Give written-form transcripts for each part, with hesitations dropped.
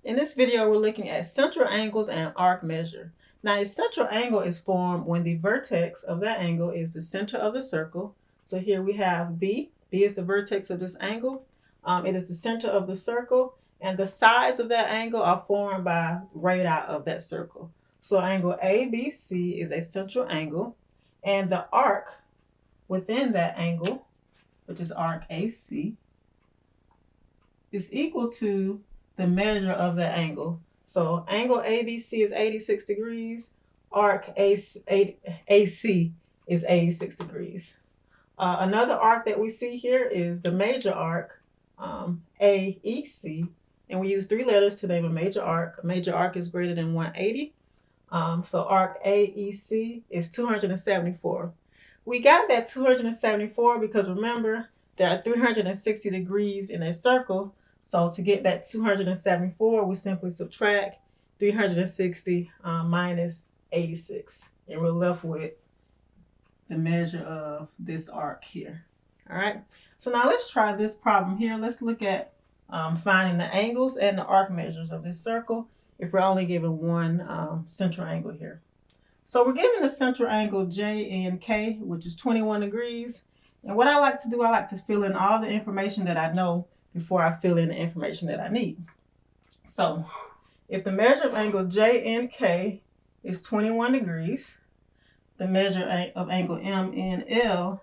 In this video, we're looking at central angles and arc measure. Now, a central angle is formed when the vertex of that angle is the center of the circle. So here we have B. B is the vertex of this angle. It is the center of the circle, and the sides of that angle are formed by radii of that circle. So angle ABC is a central angle, and the arc within that angle, which is arc AC, is equal to the measure of the angle. So angle ABC is 86 degrees, arc AC is 86 degrees. Another arc that we see here is the major arc, AEC, and we use 3 letters to name a major arc. A major arc is greater than 180. So arc AEC is 274. We got that 274 because remember, there are 360 degrees in a circle. So to get that 274, we simply subtract 360 minus 86. And we're left with the measure of this arc here. All right. So now let's try this problem here. Let's look at finding the angles and the arc measures of this circle if we're only given one central angle here. So we're given the central angle JNK, which is 21 degrees. And what I like to do, I like to fill in all the information that I know before I fill in the information that I need. So if the measure of angle JNK is 21 degrees, the measure of angle MNL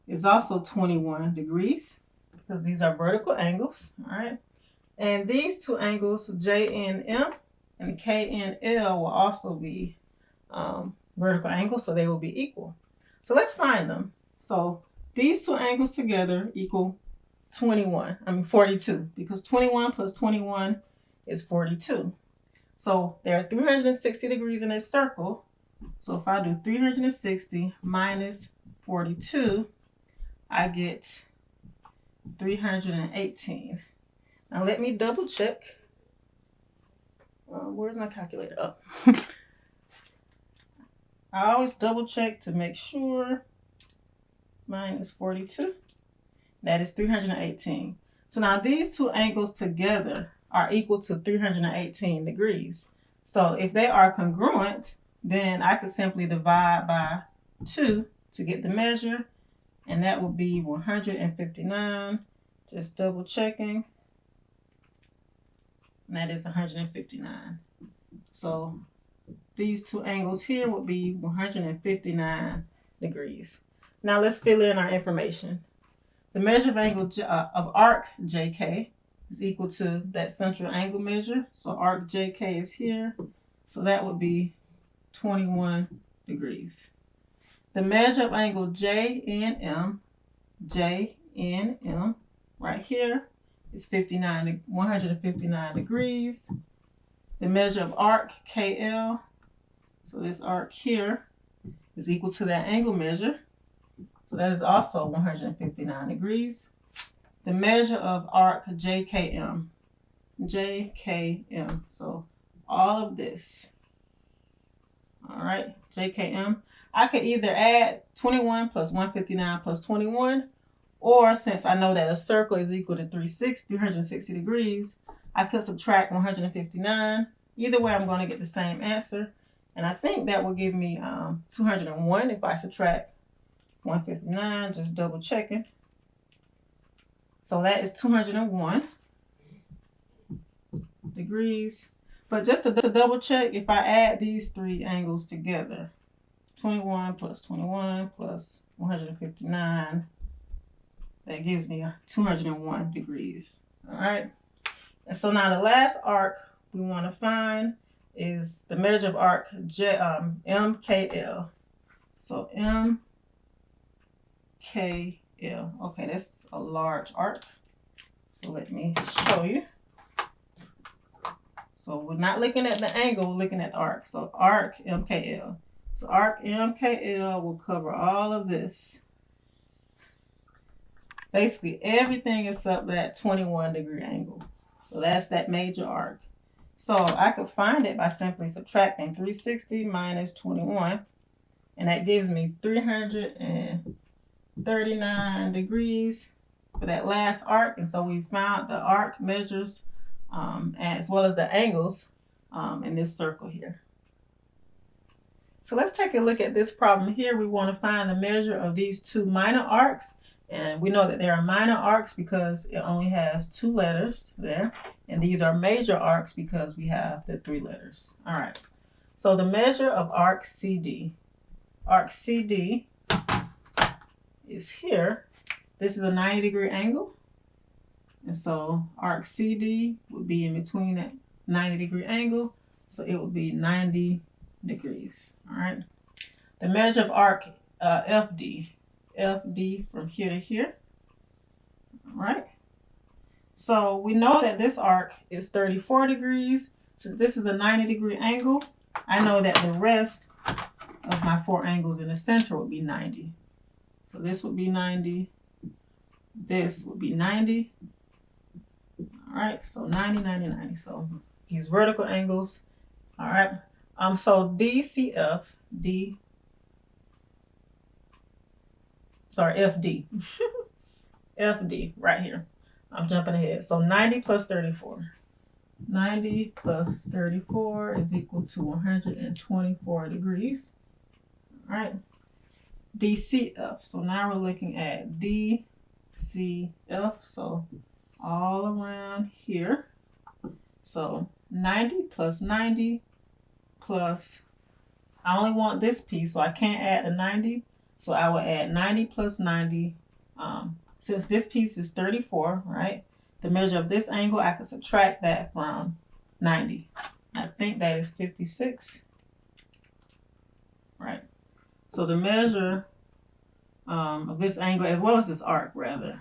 is also 21 degrees because these are vertical angles, all right? And these two angles, JNM and KNL, will also be vertical angles, so they will be equal. So let's find them. So these two angles together equal 42, because 21 plus 21 is 42. So there are 360 degrees in a circle. So if I do 360 minus 42, I get 318. Now let me double check. Where's my calculator? Up. I always double check to make sure. Minus 42. That is 318. So now these two angles together are equal to 318 degrees. So if they are congruent, then I could simply divide by 2 to get the measure, and that would be 159. Just double checking. And that is 159. So these two angles here would be 159 degrees. Now let's fill in our information. The measure of angle of arc JK is equal to that central angle measure. So arc JK is here. So that would be 21 degrees. The measure of angle JNM right here is 159 degrees. The measure of arc KL, so this arc here, is equal to that angle measure. So that is also 159 degrees. The measure of arc JKM. So all of this. All right, JKM. I could either add 21 plus 159 plus 21, or since I know that a circle is equal to 360 degrees, I could subtract 159. Either way, I'm going to get the same answer. And I think that will give me 201 if I subtract 159, just double checking. So that is 201 degrees. But just to double check, if I add these three angles together, 21 plus 21 plus 159, that gives me 201 degrees. All right. And so now the last arc we want to find is the measure of arc MKL. So MKL. Okay, that's a large arc. So let me show you. So we're not looking at the angle, we're looking at the arc. So arc MKL. So arc MKL will cover all of this. Basically everything except that 21 degree angle. So that's that major arc. So I could find it by simply subtracting 360 minus 21. And that gives me 339 degrees for that last arc. And so we found the arc measures as well as the angles in this circle here. So let's take a look at this problem here. We want to find the measure of these two minor arcs. And we know that they are minor arcs because it only has 2 letters there. And these are major arcs because we have the 3 letters. All right. So the measure of arc CD. Arc CD is here. This is a 90-degree angle. And so arc CD would be in between that 90-degree angle. So it would be 90 degrees. All right. The measure of arc FD. FD from here to here. All right. So we know that this arc is 34 degrees. Since this is a 90-degree angle, I know that the rest of my 4 angles in the center would be 90. So this would be 90. This would be 90. All right. So 90, 90, 90. So use vertical angles. All right. So DCF, FD. FD right here. I'm jumping ahead. So 90 plus 34. 90 plus 34 is equal to 124 degrees. All right. DCF. So now we're looking at DCF. So all around here. So 90 plus 90 plus, I only want this piece, so I can't add a 90. So I will add 90 plus 90. Since this piece is 34, right? The measure of this angle, I can subtract that from 90. I think that is 56. Right. So the measure of this angle, as well as this arc, rather,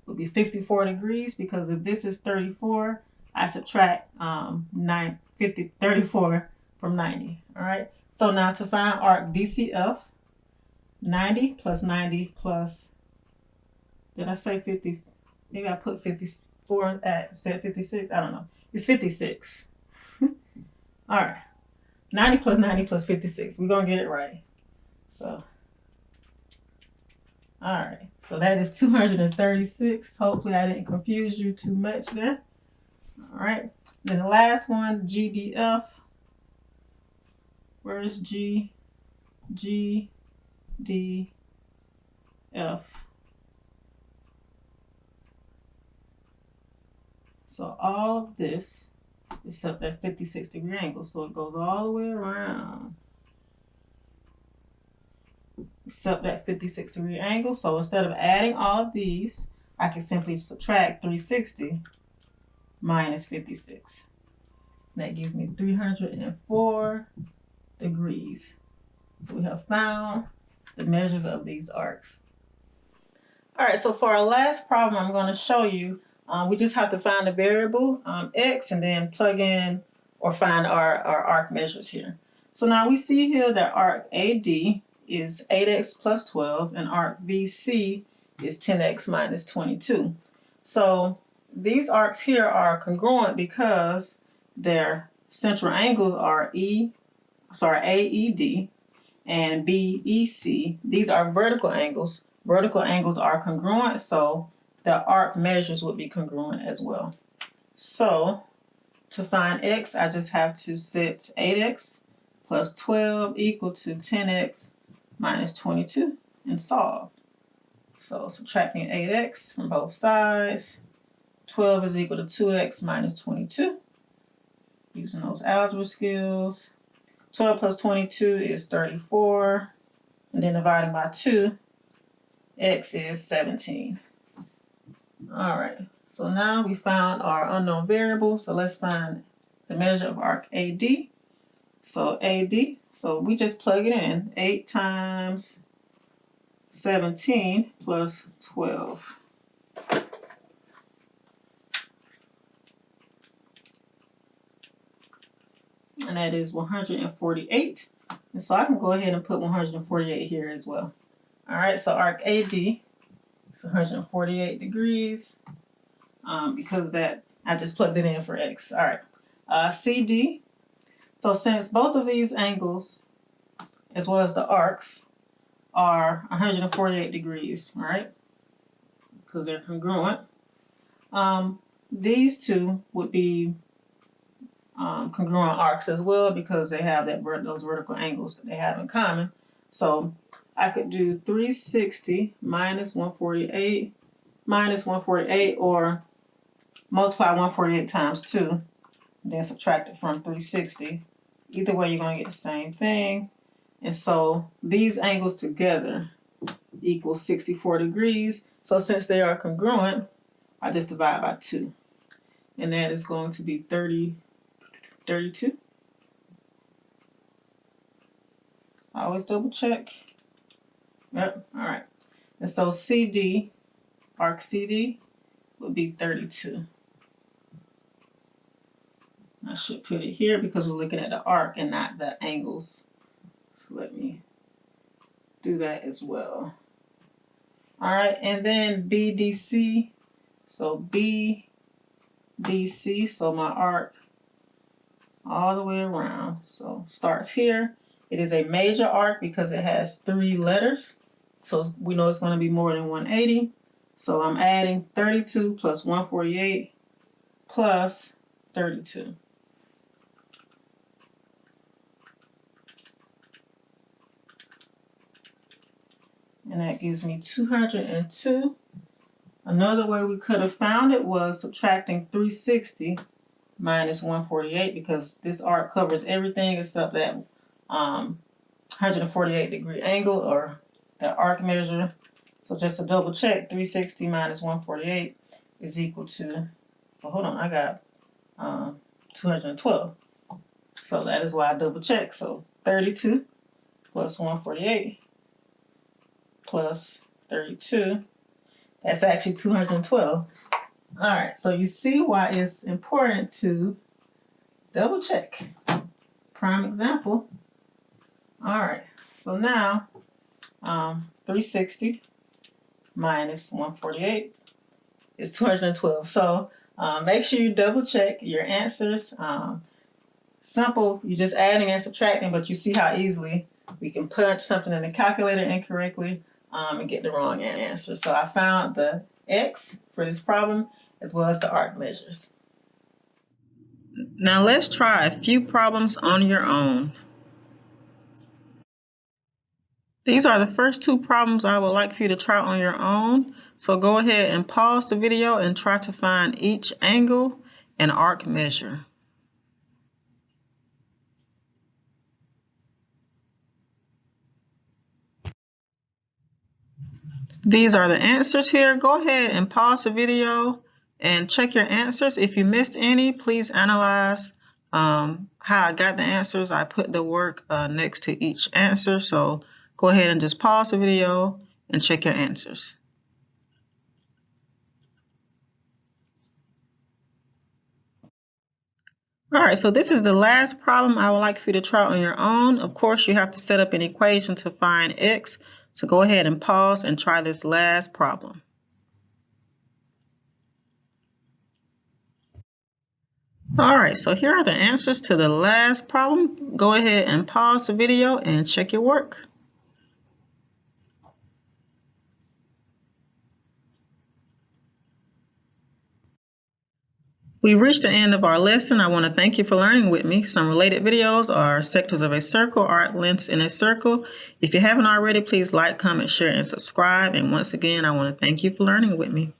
would be 54 degrees, because if this is 34, I subtract 34 from 90. All right. So now to find arc DCF, 90 plus 90 plus, did I say 50? Maybe I put 54 said 56. I don't know. It's 56. All right. 90 plus 90 plus 56. We're going to get it right. So, all right. So that is 236. Hopefully I didn't confuse you too much there. All right. Then the last one, GDF. Where is G? G, D, F. So all of this is up that 56-degree angle. So it goes all the way around. It's up that 56-degree angle. So instead of adding all of these, I can simply subtract 360 minus 56. That gives me 304 degrees. So we have found the measures of these arcs. All right, so for our last problem, I'm going to show you, we just have to find the variable x and then plug in or find our arc measures here. So now we see here that arc AD is 8x plus 12 and arc BC is 10x minus 22. So these arcs here are congruent because their central angles are AED and BEC. These are vertical angles. Vertical angles are congruent, so the arc measures would be congruent as well. So to find x, I just have to set 8x plus 12 equal to 10x minus 22 and solve. So subtracting 8x from both sides, 12 is equal to 2x minus 22. Using those algebra skills. 12 plus 22 is 34. And then dividing by 2, x is 17. All right. So now we found our unknown variable. So let's find the measure of arc AD. So AD, so we just plug it in. 8 times 17 plus 12. And that is 148. And so I can go ahead and put 148 here as well. All right, so arc AD is 148 degrees. Because of that, I just plugged it in for x. All right, CD. So since both of these angles, as well as the arcs, are 148 degrees, all right, because they're congruent, these two would be congruent arcs as well because they have those vertical angles that they have in common. So I could do 360 minus 148 minus 148, or multiply 148 times 2, then subtract it from 360. Either way, you're going to get the same thing. And so these angles together equal 64 degrees. So since they are congruent, I just divide by 2. And that is going to be 32. I always double check. Yep, all right. And so CD, arc CD, would be 32. I should put it here because we're looking at the arc and not the angles. So let me do that as well. All right, and then BDC. So BDC, so my arc all the way around. So starts here. It is a major arc because it has 3 letters. So we know it's going to be more than 180. So I'm adding 32 plus 148 plus 32. And that gives me 202. Another way we could have found it was subtracting 360 minus 148 because this arc covers everything except that 148 degree angle or the arc measure. So just to double check, 360 minus 148 is equal to, well, hold on, I got 212. So that is why I double check. So 32 plus 148 plus 32, that's actually 212. All right, so you see why it's important to double check. Prime example. All right, so now 360 minus 148 is 212. So make sure you double check your answers. Simple, you're just adding and subtracting, but you see how easily we can punch something in the calculator incorrectly and get the wrong answer. So I found the X for this problem as well as the arc measures. Now let's try a few problems on your own. These are the first 2 problems I would like for you to try on your own. So go ahead and pause the video and try to find each angle and arc measure. These are the answers here. Go ahead and pause the video and check your answers. If you missed any, please analyze how I got the answers. I put the work next to each answer. So go ahead and just pause the video and check your answers. All right, so this is the last problem I would like for you to try on your own. Of course, you have to set up an equation to find X. So go ahead and pause and try this last problem. All right, so here are the answers to the last problem. Go ahead and pause the video and check your work. We've reached the end of our lesson. I want to thank you for learning with me. Some related videos are sectors of a circle, arc lengths in a circle. If you haven't already, please like, comment, share, and subscribe. And once again, I want to thank you for learning with me.